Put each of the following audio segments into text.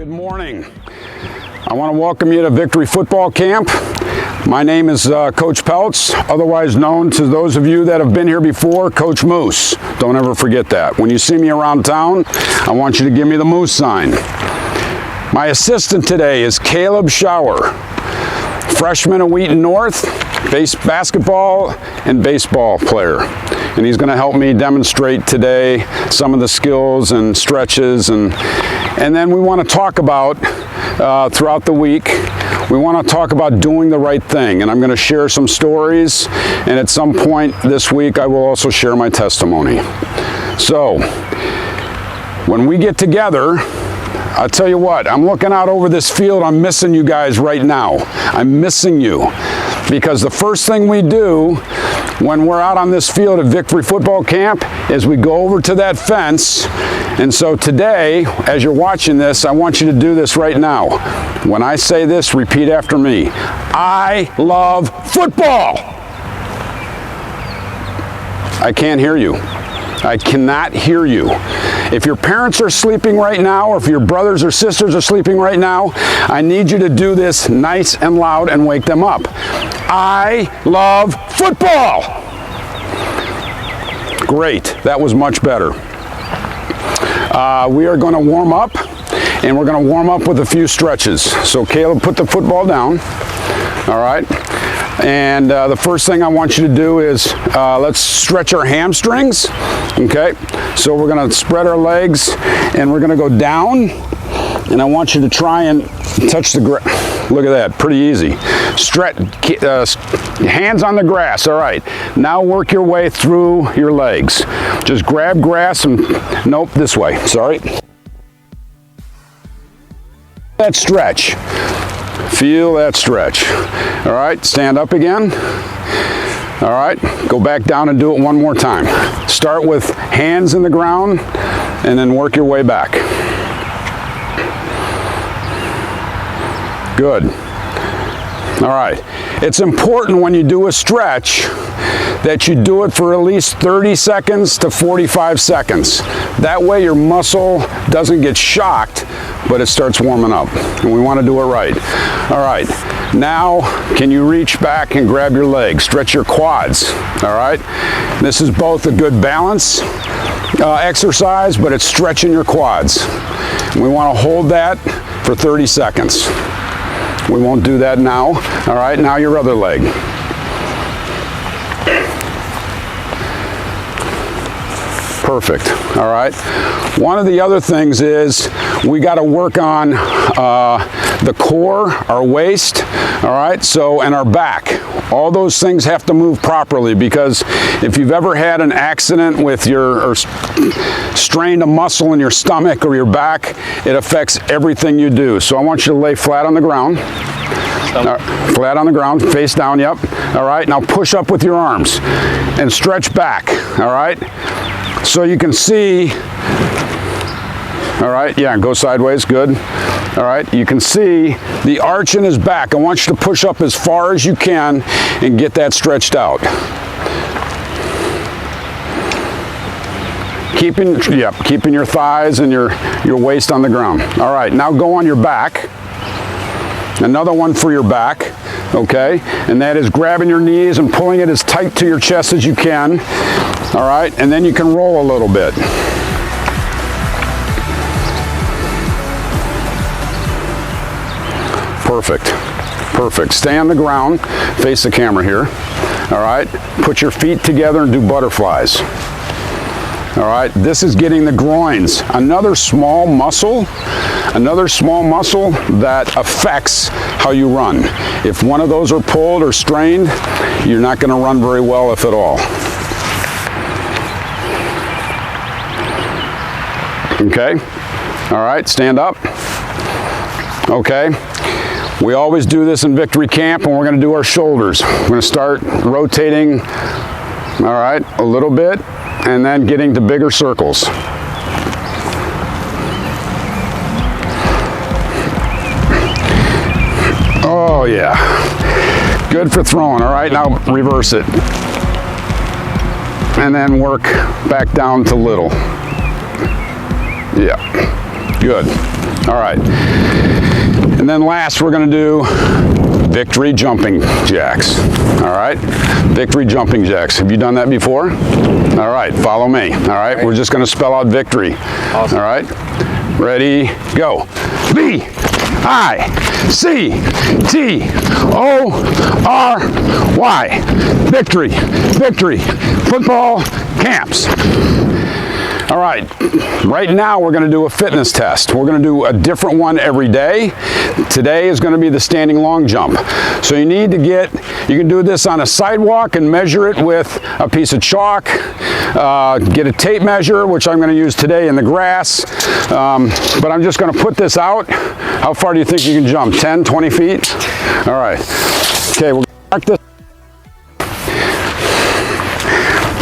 Good morning. I want to welcome you to Victory Football Camp. My name is Coach Peltz, otherwise known to those of you that have been here before, Coach Moose. Don't ever forget that. When you see me around town, I want you to give me the Moose sign. My assistant today is Caleb Schauer, freshman at Wheaton North, basketball and baseball player. And he's going to help me demonstrate today some of the skills and stretches, and then we want to talk about throughout the week, we want to talk about doing the right thing, and I'm going to share some stories, and at some point this week I will also share my testimony. So when we get together, I'll tell you what, I'm looking out over this field, I'm missing you guys right now. I'm missing you, because the first thing we do when we're out on this field at Victory Football Camp is we go over to that fence. And so today, as you're watching this, I want you to do this right now. When I say this, repeat after me. I love football. I can't hear you. I cannot hear you. If your parents are sleeping right now, or if your brothers or sisters are sleeping right now, I need you to do this nice and loud and wake them up. I love football. Great, that was much better. We are going to warm up, and we're going to warm up with a few stretches. So Caleb, put the football down. All right. And the first thing I want you to do is let's stretch our hamstrings. Okay, so we're going to spread our legs and we're going to go down, and I want you to try and touch the grass. Look at that, pretty easy. Stretch, hands on the grass. All right, now work your way through your legs. Just grab grass and, nope, this way, sorry. That stretch. Feel that stretch. All right, stand up again. All right, go back down and do it one more time. Start with hands in the ground and then work your way back. Good. All right, it's important when you do a stretch that you do it for at least 30 seconds to 45 seconds. That way your muscle doesn't get shocked, but it starts warming up, and we want to do it right. All right, now can you reach back and grab your legs, stretch your quads. All right, this is both a good balance exercise, but it's stretching your quads. We want to hold that for 30 seconds. We won't do that now. All right, now your other leg. Perfect. All right. One of the other things is we got to work on the core, our waist. All right. So, and our back. All those things have to move properly, because if you've ever had an accident with or strained a muscle in your stomach or your back, it affects everything you do. So I want you to lay flat on the ground. Flat on the ground, face down, yep. All right, now push up with your arms and stretch back, all right? So you can see, all right, yeah, go sideways, good. All right, you can see the arch in his back. I want you to push up as far as you can and get that stretched out. Keeping your thighs and your waist on the ground. All right, now go on your back. Another one for your back, okay? And that is grabbing your knees and pulling it as tight to your chest as you can. All right, and then you can roll a little bit. Perfect, perfect. Stay on the ground, face the camera here. All right, put your feet together and do butterflies. All right, this is getting the groins. Another small muscle that affects how you run. If one of those are pulled or strained, you're not going to run very well, if at all. Okay, all right, stand up. Okay, we always do this in Victory Camp, and we're going to do our shoulders. We're going to start rotating, all right, a little bit, and then getting to bigger circles. Oh yeah, good for throwing. All right, now reverse it. And then work back down to little. Yeah, Good. All right. And then last, we're going to do victory jumping jacks. All right. Victory jumping jacks. Have you done that before? All right. Follow me. All right. We're just going to spell out victory. Awesome. All right. Ready, go. V-I-C-T-O-R-Y. Victory. Victory. Football camps. All right, right now we're going to do a fitness test. We're going to do a different one every day. Today is going to be the standing long jump. So you need to you can do this on a sidewalk and measure it with a piece of chalk. Get a tape measure, which I'm going to use today in the grass. But I'm just going to put this out. How far do you think you can jump? 10, 20 feet? All right. Okay, we're going to mark this.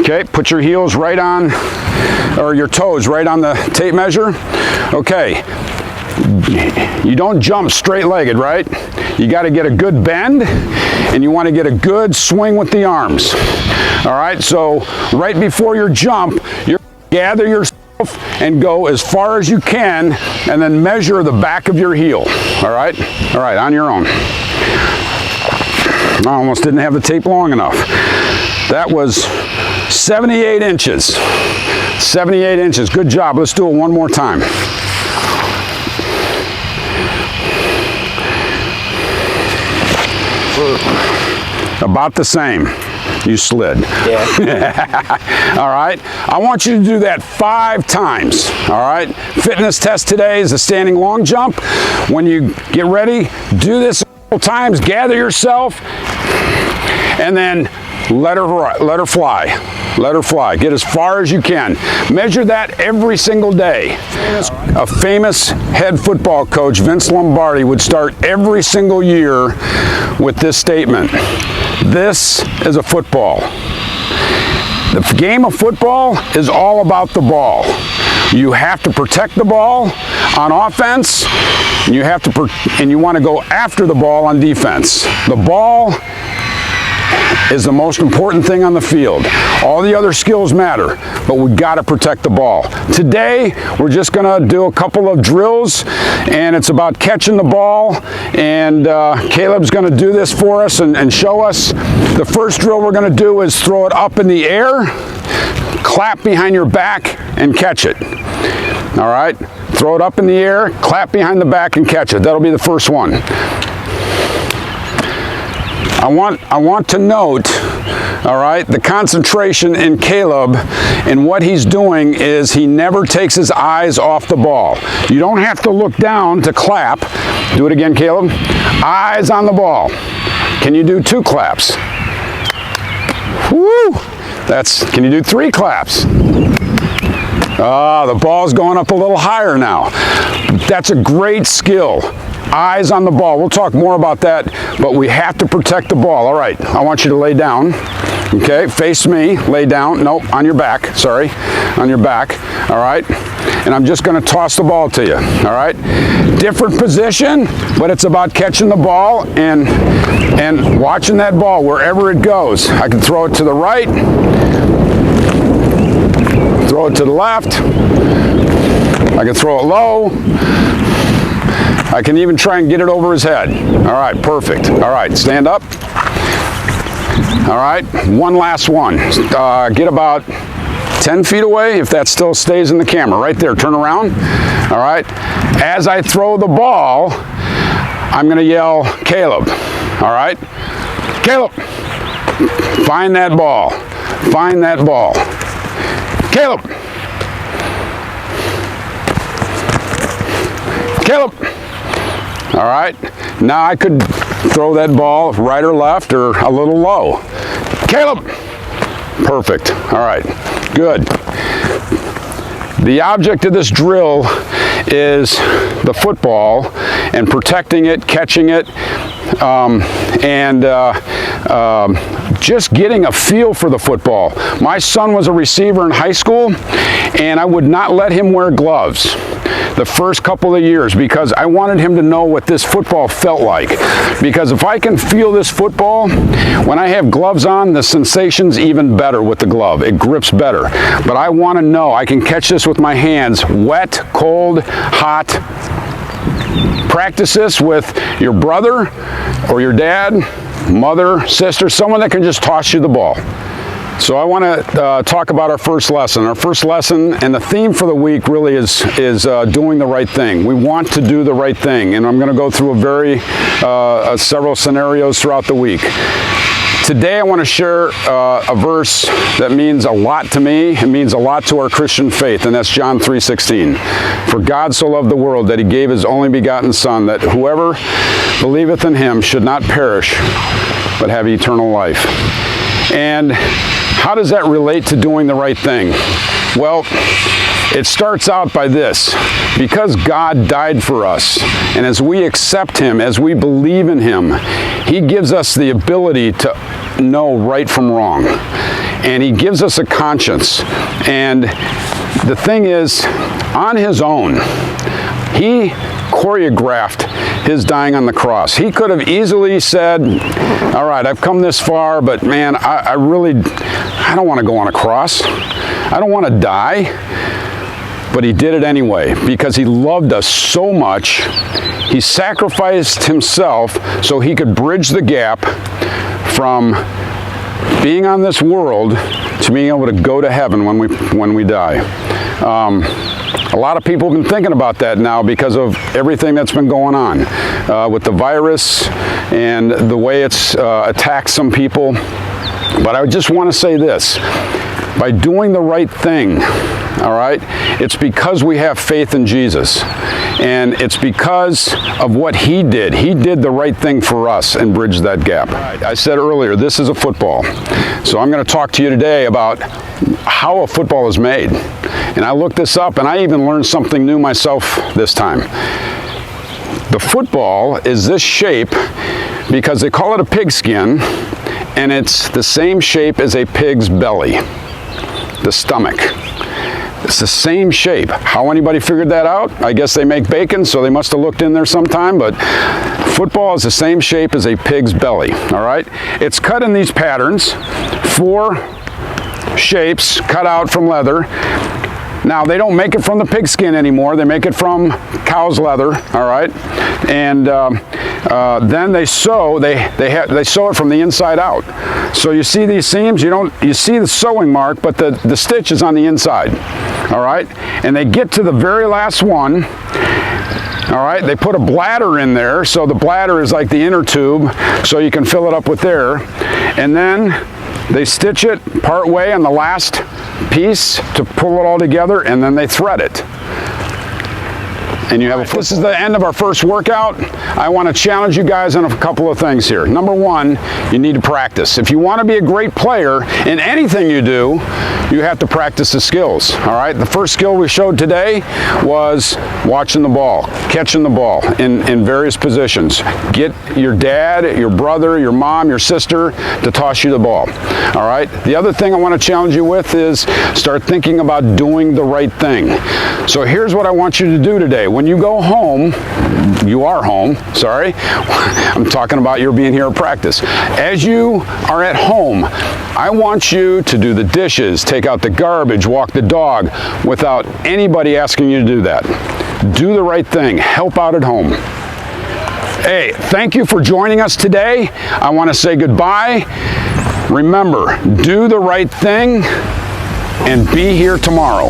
Okay, put your heels right on, or your toes right on the tape measure. Okay, you don't jump straight-legged, right? You got to get a good bend, and you want to get a good swing with the arms. All right, so right before your jump, you're going to gather yourself and go as far as you can, and then measure the back of your heel. All right, on your own. I almost didn't have the tape long enough. That was 78 inches. 78 inches. Good job. Let's do it one more time. About the same. You slid. Yeah. All right. I want you to do that 5 times. All right. Fitness test today is a standing long jump. When you get ready, do this a couple times. Gather yourself, and then let her fly. Let her fly. Get as far as you can. Measure that every single day. A famous head football coach, Vince Lombardi, would start every single year with this statement: this is a football. The game of football is all about the ball. You have to protect the ball on offense, and you want to go after the ball on defense. The ball is the most important thing on the field. All the other skills matter, but we got to protect the ball. Today, we're just going to do a couple of drills, and it's about catching the ball, and Caleb's going to do this for us and show us. The first drill we're going to do is throw it up in the air, clap behind your back, and catch it. All right? Throw it up in the air, clap behind the back, and catch it. That'll be the first one. I want to note, all right, the concentration in Caleb, and what he's doing is he never takes his eyes off the ball. You don't have to look down to clap. Do it again, Caleb. Eyes on the ball. Can you do 2 claps? Woo! Can you do 3 claps? The ball's going up a little higher now. That's a great skill. Eyes on the ball. We'll talk more about that, but we have to protect the ball. All right, I want you to lay down. Okay, face me, lay down. Nope, on your back, sorry. On your back, all right? And I'm just gonna toss the ball to you, all right? Different position, but it's about catching the ball and watching that ball wherever it goes. I can throw it to the right, throw it to the left, I can throw it low, I can even try and get it over his head. All right, perfect. All right, stand up. All right, one last one. Get about 10 feet away, if that still stays in the camera. Right there, turn around. All right, as I throw the ball, I'm gonna yell, Caleb. All right, Caleb, find that ball. Find that ball. Caleb. Caleb. All right, now I could throw that ball right or left or a little low. Caleb. Perfect. All right, good. The object of this drill is the football and protecting it, catching it, just getting a feel for the football. My son was a receiver in high school, and I would not let him wear gloves. the first couple of years because I wanted him to know what this football felt like. Because if I can feel this football, when I have gloves on, the sensation's even better with the glove. It grips better. But I want to know I can catch this with my hands, wet, cold, hot. Practice this with your brother or your dad, mother, sister, someone that can just toss you the ball. So I want to talk about our first lesson. Our first lesson, and the theme for the week really is doing the right thing. We want to do the right thing, and I'm going to go through several scenarios throughout the week. Today I want to share a verse that means a lot to me. It means a lot to our Christian faith, and that's John 3:16. For God so loved the world that he gave his only begotten Son, that whoever believeth in him should not perish, but have eternal life. And how does that relate to doing the right thing? Well, it starts out by this. Because God died for us, and as we accept him, as we believe in him, he gives us the ability to know right from wrong. And he gives us a conscience. And the thing is, on his own, he choreographed his dying on the cross. He could have easily said, all right, I've come this far, but man, I don't want to go on a cross. I don't want to die. But he did it anyway because he loved us so much. He sacrificed himself so he could bridge the gap from being on this world to being able to go to heaven when we die. A lot of people have been thinking about that now because of everything that's been going on with the virus and the way it's attacked some people. But I just want to say this. By doing the right thing, all right, it's because we have faith in Jesus. And it's because of what he did. He did the right thing for us and bridged that gap. I said earlier, this is a football. So I'm going to talk to you today about how a football is made. And I looked this up, and I even learned something new myself this time. The football is this shape because they call it a pigskin, and it's the same shape as a pig's belly, the stomach. It's the same shape. How anybody figured that out? I guess they make bacon, so they must have looked in there sometime, but football is the same shape as a pig's belly, all right? It's cut in these patterns, 4 shapes cut out from leather. Now, they don't make it from the pigskin anymore. They make it from cow's leather, all right? And then they sew. They sew it from the inside out. So you see these seams. You see the sewing mark, but the stitch is on the inside, all right? And they get to the very last one. All right, they put a bladder in there, so the bladder is like the inner tube, so you can fill it up with air. And then they stitch it part way on the last piece to pull it all together, and then they thread it. And you have this is the end of our first workout. I want to challenge you guys on a couple of things here. Number one, you need to practice. If you want to be a great player in anything you do, you have to practice the skills. All right. The first skill we showed today was watching the ball, catching the ball in various positions. Get your dad, your brother, your mom, your sister to toss you the ball. All right. The other thing I want to challenge you with is start thinking about doing the right thing. So here's what I want you to do today. When you go home, you are home, sorry. I'm talking about your being here at practice. As you are at home, I want you to do the dishes, take out the garbage, walk the dog without anybody asking you to do that. Do the right thing. Help out at home. Hey, thank you for joining us today. I want to say goodbye. Remember, do the right thing and be here tomorrow.